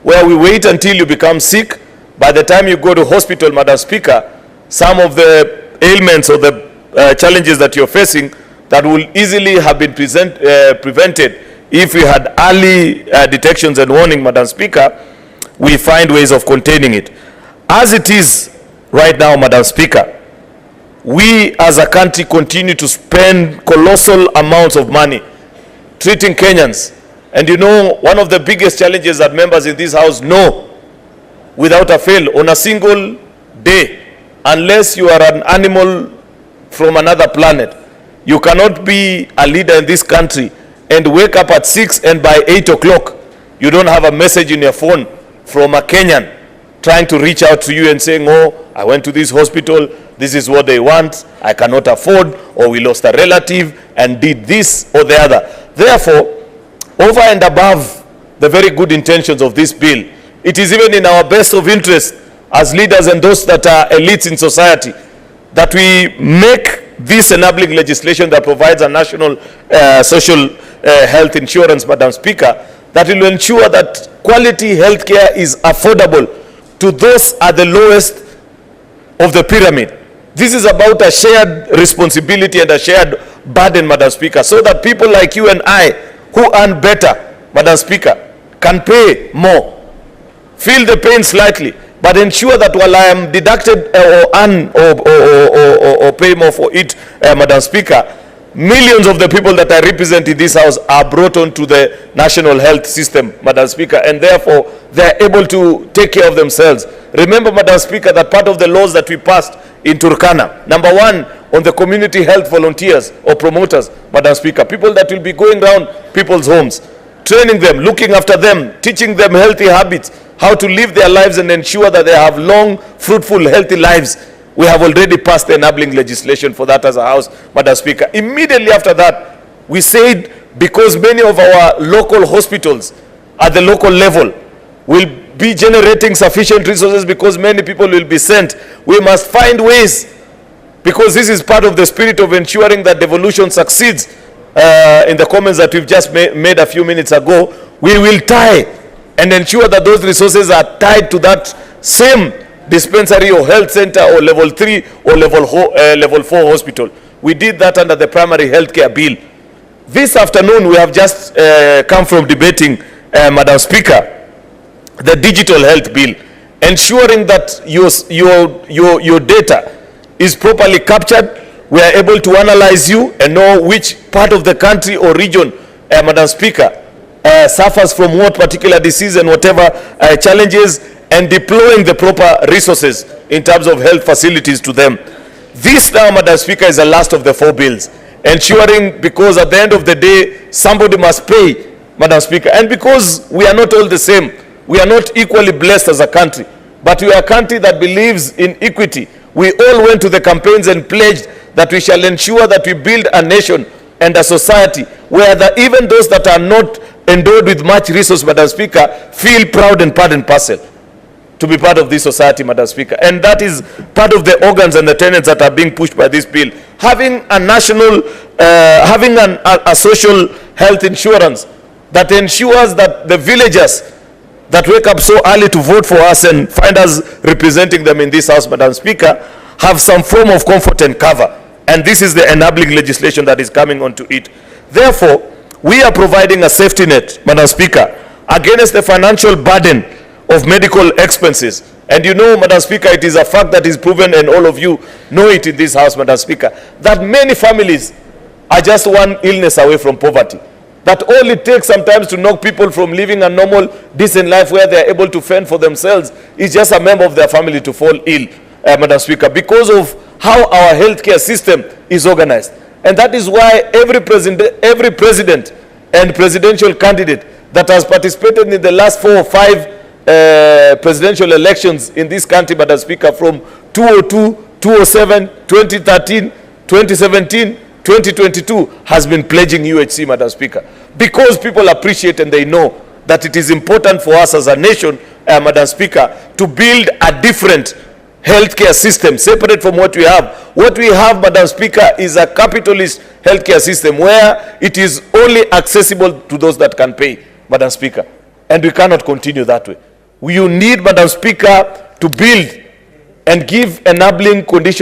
where we wait until you become sick. By the time you go to hospital, Madam Speaker, some of the ailments or the challenges that you're facing that will easily have been prevented if we had early detections and warning, Madam Speaker, we find ways of containing it. As it is right now, Madam Speaker, we as a country continue to spend colossal amounts of money treating Kenyans. And you know, one of the biggest challenges that members in this house know without a fail on a single day, unless you are an animal from another planet, you cannot be a leader in this country and wake up at 6 and by 8 o'clock, you don't have a message in your phone from a Kenyan trying to reach out to you and saying, oh, I went to this hospital, this is what they want, I cannot afford, or we lost a relative and did this or the other. Therefore, over and above the very good intentions of this bill, it is even in our best of interest as leaders and those that are elites in society that we make this enabling legislation that provides a national social health insurance, Madam Speaker, that will ensure that quality health care is affordable to those at the lowest of the pyramid. This is about a shared responsibility and a shared burden, Madam Speaker, so that people like you and I who earn better, Madam Speaker, can pay more, feel the pain slightly, but ensure that while I am deducted or earn or pay more for it, Madam Speaker, millions of the people that I represent in this house are brought onto the national health system, Madam Speaker, and therefore they are able to take care of themselves. Remember, Madam Speaker, that part of the laws that we passed in Turkana, number one, on the community health volunteers or promoters, Madam Speaker, people that will be going around people's homes, training them, looking after them, teaching them healthy habits, how to live their lives and ensure that they have long, fruitful, healthy lives. We have already passed the enabling legislation for that as a house, Madam Speaker. Immediately after that, we said because many of our local hospitals at the local level will be generating sufficient resources because many people will be sent, we must find ways, because this is part of the spirit of ensuring that devolution succeeds. In the comments that we've just made a few minutes ago, we will tie and ensure that those resources are tied to that same dispensary or health center or level 3 or level 4 hospital. We did that under the primary health care bill. This afternoon we have just come from debating, Madam Speaker, the digital health bill, ensuring that your data is properly captured. We are able to analyze you and know which part of the country or region, Madam Speaker, suffers from what particular disease and whatever challenges, and deploying the proper resources in terms of health facilities to them. This now, Madam Speaker, is the last of the 4 bills, ensuring, because at the end of the day, somebody must pay, Madam Speaker, and because we are not all the same, we are not equally blessed as a country, but we are a country that believes in equity. We all went to the campaigns and pledged that we shall ensure that we build a nation and a society where even those that are not endowed with much resource, Madam Speaker, feel proud and part and parcel to be part of this society, Madam Speaker. And that is part of the organs and the tenets that are being pushed by this bill. Having a national, a social health insurance that ensures that the villagers that wake up so early to vote for us and find us representing them in this house, Madam Speaker, have some form of comfort and cover. And this is the enabling legislation that is coming onto it. Therefore, we are providing a safety net, Madam Speaker, against the financial burden of medical expenses. And you know, Madam Speaker, it is a fact that is proven, and all of you know it in this house, Madam Speaker, that many families are just one illness away from poverty. That all it takes sometimes to knock people from living a normal, decent life where they are able to fend for themselves is just a member of their family to fall ill, Madam Speaker, because of how our healthcare system is organized. And that is why every president and presidential candidate that has participated in the last 4 or 5 presidential elections in this country, Madam Speaker, from 2002, 2007, 2013, 2017, 2022, has been pledging UHC, Madam Speaker, because people appreciate and they know that it is important for us as a nation, Madam Speaker, to build a different healthcare system separate from what we have. What we have, Madam Speaker, is a capitalist healthcare system where it is only accessible to those that can pay, Madam Speaker. And we cannot continue that way. You need, Madam Speaker, to build and give enabling conditions